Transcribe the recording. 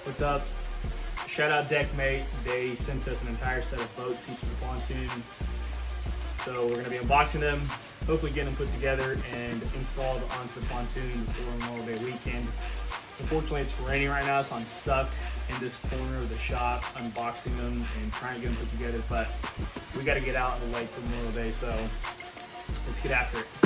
What's up? Shout out Deckmate. They sent us an entire set of boat seats for the pontoon. So we're gonna be unboxing them, hopefully getting them put together and installed onto the pontoon before Memorial Day weekend. Unfortunately, it's raining right now, so I'm stuck in this corner of the shop unboxing them and trying to get them put together, but we gotta get out and wait till Memorial Day, so let's get after it.